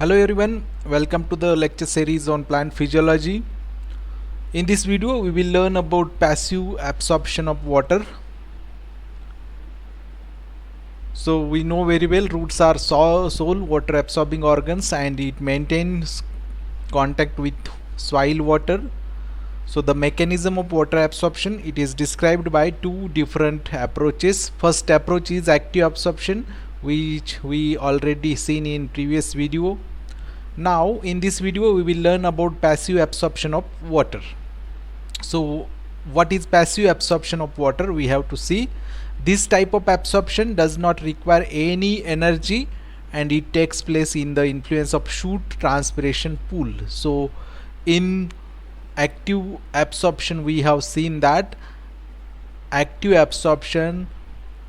Hello everyone, welcome to the lecture series on plant physiology. In this video we will learn about passive absorption of water. So we know very well roots are sole water absorbing organs and it maintains contact with soil water. So the mechanism of water absorption, it is described by two different approaches. First approach is active absorption, which we already seen in previous video. Now in this video we will learn about passive absorption of water. So what is passive absorption of water? We have to see this type of absorption does not require any energy and it takes place in the influence of shoot transpiration pool. So in active absorption we have seen that active absorption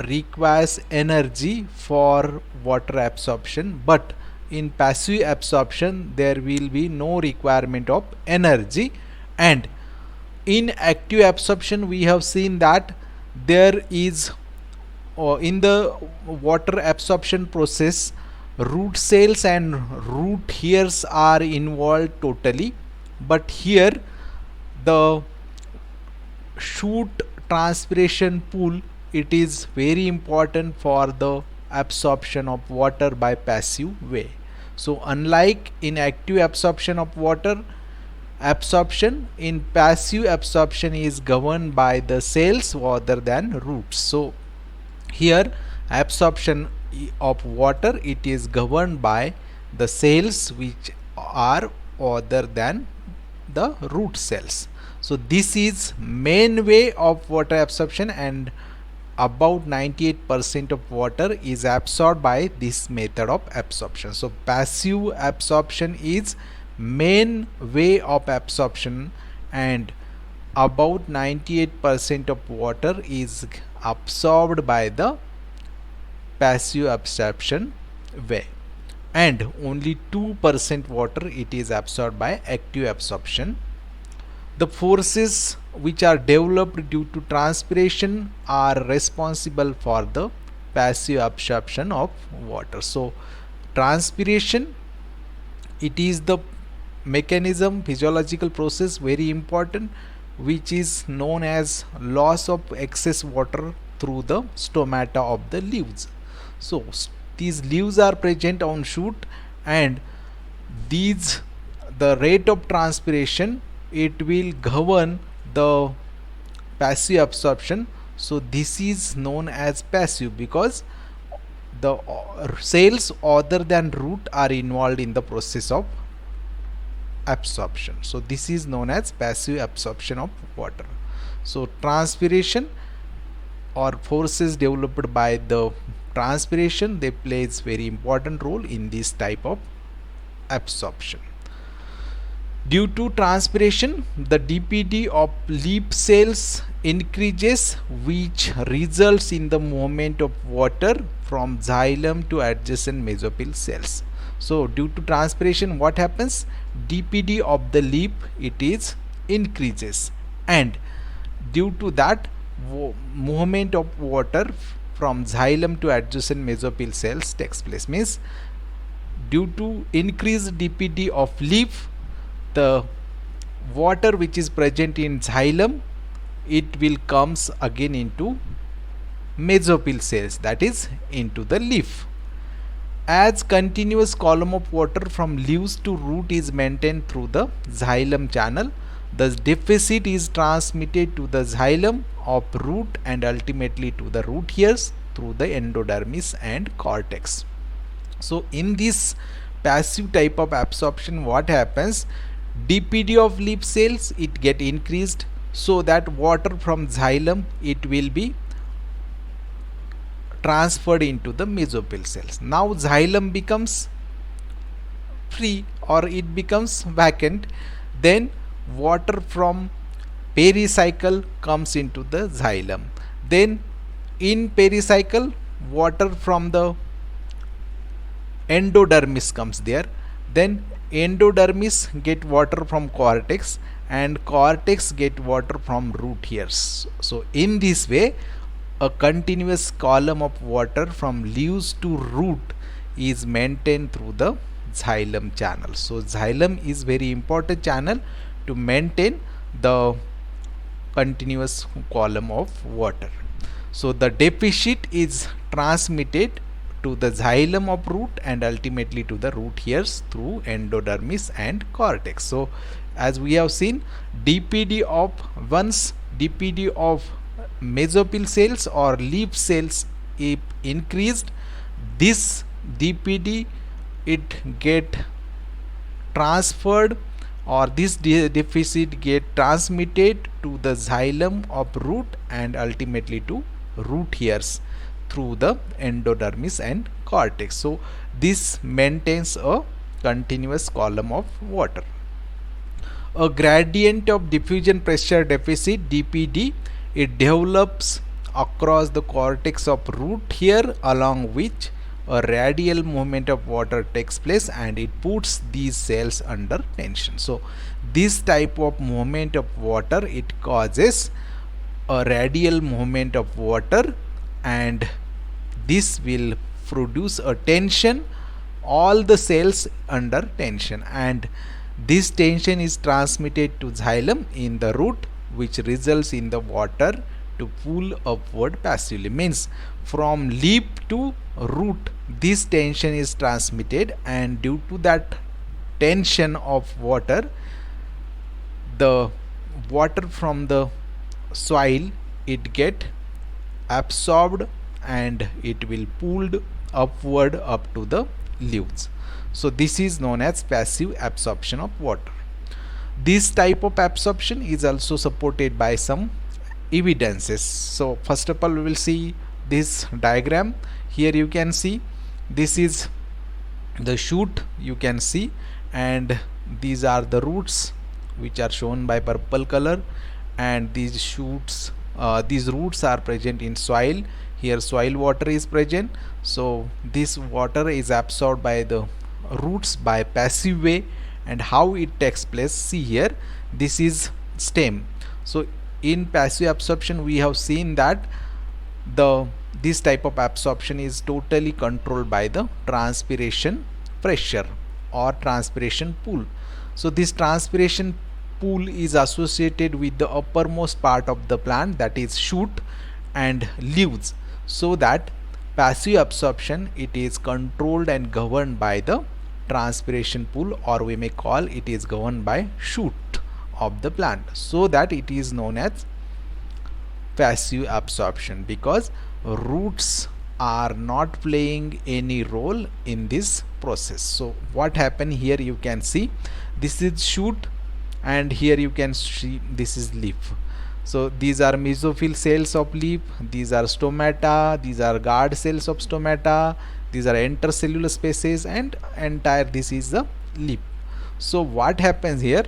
requires energy for water absorption, but in passive absorption there will be no requirement of energy. And in active absorption we have seen that there is in the water absorption process root cells and root hairs are involved totally, but here the shoot transpiration pool, it is very important for the absorption of water by passive way. So unlike in active absorption of water, absorption in passive absorption is governed by the cells rather than roots. So here absorption of water, it is governed by the cells which are other than the root cells. So this is main way of water absorption, and about 98% of water is absorbed by this method of absorption. So passive absorption is main way of absorption, and about 98% of water is absorbed by the passive absorption way, and only 2% water it is absorbed by active absorption. The forces which are developed due to transpiration are responsible for the passive absorption of water. So transpiration, it is the mechanism, physiological process, very important, which is known as loss of excess water through the stomata of the leaves. So these leaves are present on shoot, and these, the rate of transpiration, it will govern the passive absorption. So this is known as passive because the cells other than root are involved in the process of absorption. So this is known as passive absorption of water. So transpiration or forces developed by the transpiration, they plays very important role in this type of absorption. Due to transpiration, the DPD of leaf cells increases, which results in the movement of water from xylem to adjacent mesophyll cells. So due to transpiration, what happens? DPD of the leaf, it is increases, and due to that movement of water from xylem to adjacent mesophyll cells takes place. Means due to increased DPD of leaf, the water which is present in xylem, it will comes again into mesophyll cells, that is into the leaf. As continuous column of water from leaves to root is maintained through the xylem channel, the deficit is transmitted to the xylem of root and ultimately to the root hairs through the endodermis and cortex. So in this passive type of absorption, what happens? DPD of leaf cells, it get increased, so that water from xylem, it will be transferred into the mesophyll cells. Now xylem becomes free or it becomes vacant, then water from pericycle comes into the xylem. Then in pericycle, water from the endodermis comes there, then endodermis get water from cortex, and cortex get water from root hairs. So in this way a continuous column of water from leaves to root is maintained through the xylem channel. So xylem is very important channel to maintain the continuous column of water. So the deficit is transmitted to the xylem of root and ultimately to the root hairs through endodermis and cortex. So as we have seen, DPD of once DPD of mesophyll cells or leaf cells if increased, this DPD it get transferred, or this deficit get transmitted to the xylem of root and ultimately to root hairs through the endodermis and cortex. So this maintains a continuous column of water. A gradient of diffusion pressure deficit DPD, it develops across the cortex of root hair, along which a radial movement of water takes place and it puts these cells under tension. So this type of movement of water, it causes a radial movement of water and this will produce a tension, all the cells under tension, and this tension is transmitted to xylem in the root, which results in the water to pool upward passively. Means from leaf to root this tension is transmitted, and due to that tension of water, the water from the soil it get absorbed and it will pulled upward up to the leaves. So this is known as passive absorption of water. This type of absorption is also supported by some evidences. So first of all, we will see this diagram. Here you can see this is the shoot, you can see, and these are the roots which are shown by purple color, and these shoots, these roots are present in soil. Here soil water is present, so this water is absorbed by the roots by passive way. And how it takes place, see here, this is stem. So in passive absorption we have seen that this type of absorption is totally controlled by the transpiration pressure or transpiration pool. So this transpiration pool is associated with the uppermost part of the plant, that is shoot and leaves, so that passive absorption it is controlled and governed by the transpiration pool, or we may call it is governed by shoot of the plant, so that it is known as passive absorption, because roots are not playing any role in this process. So what happened here, you can see this is shoot and here you can see this is leaf. So these are mesophyll cells of leaf, these are stomata, these are guard cells of stomata, these are intercellular spaces, and entire this is the leaf. So what happens here,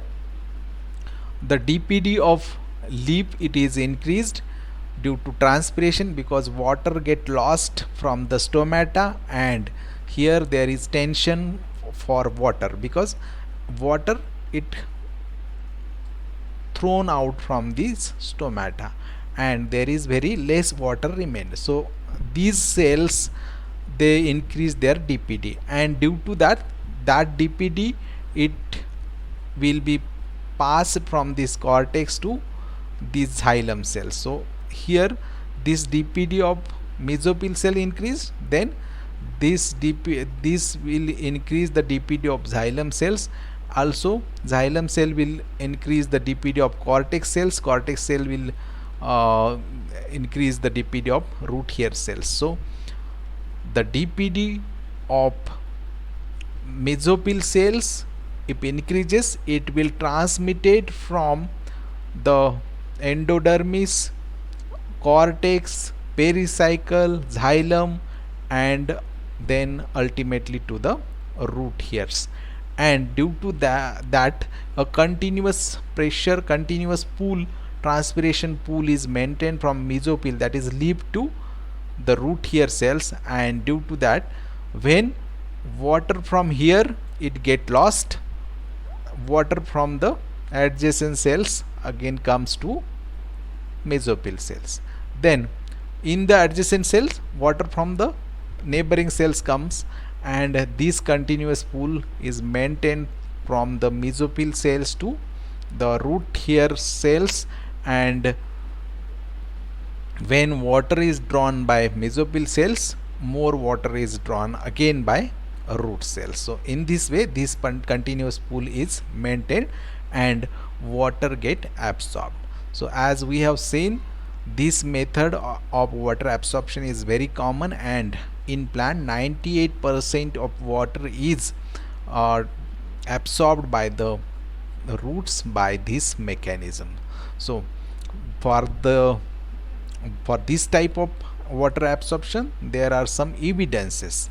the DPD of leaf it is increased due to transpiration, because water get lost from the stomata, and here there is tension for water, because water it thrown out from these stomata and there is very less water remained. So these cells they increase their DPD, and due to that DPD it will be passed from this cortex to these xylem cells. So here this DPD of mesophyll cell increase, then this will increase the DPD of xylem cells. Also xylem cell will increase the DPD of cortex cells, cortex cell will increase the DPD of root hair cells. So the DPD of mesophyll cells if increases, it will transmit it from the endodermis, cortex, pericycle, xylem, and then ultimately to the root hairs. And due to that a continuous pressure, continuous pool, transpiration pool is maintained from mesophyll, that is leaf, to the root hair cells, and due to that when water from here it get lost, water from the adjacent cells again comes to mesophyll cells. Then in the adjacent cells water from the neighboring cells comes, and this continuous pull is maintained from the mesophyll cells to the root hair cells, and when water is drawn by mesophyll cells, more water is drawn again by root cells. So in this way, this continuous pull is maintained and water get absorbed. So as we have seen, this method of water absorption is very common, and in plant 98% of water is uh, absorbed by the roots by this mechanism. So for the for this type of water absorption, there are some evidences.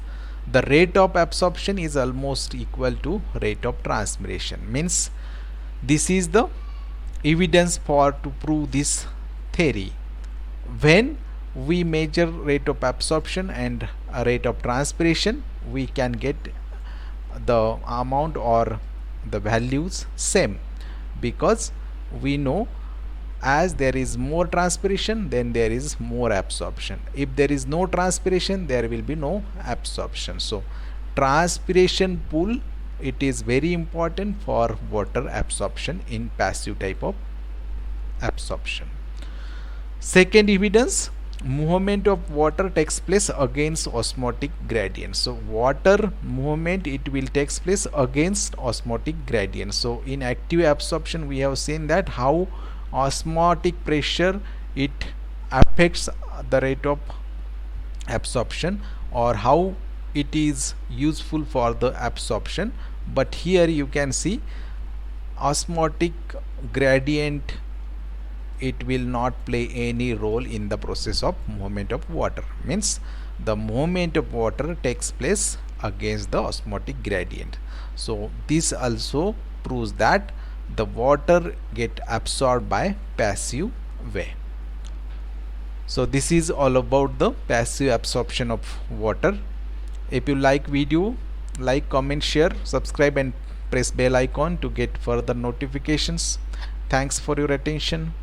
The rate of absorption is almost equal to rate of transpiration, means this is the evidence for to prove this theory. When we measure rate of absorption and a rate of transpiration, we can get the amount or the values same, because we know as there is more transpiration, then there is more absorption. If there is no transpiration, there will be no absorption. So transpiration pool, it is very important for water absorption in passive type of absorption. Second evidence, movement of water takes place against osmotic gradient. So water movement, it will takes place against osmotic gradient. So in active absorption, we have seen that how osmotic pressure it affects the rate of absorption, or how it is useful for the absorption. But here you can see osmotic gradient, it will not play any role in the process of movement of water, means the movement of water takes place against the osmotic gradient. So this also proves that the water get absorbed by passive way. So this is all about the passive absorption of water. If you like video, like, comment, share, subscribe and press bell icon to get further notifications. Thanks for your attention.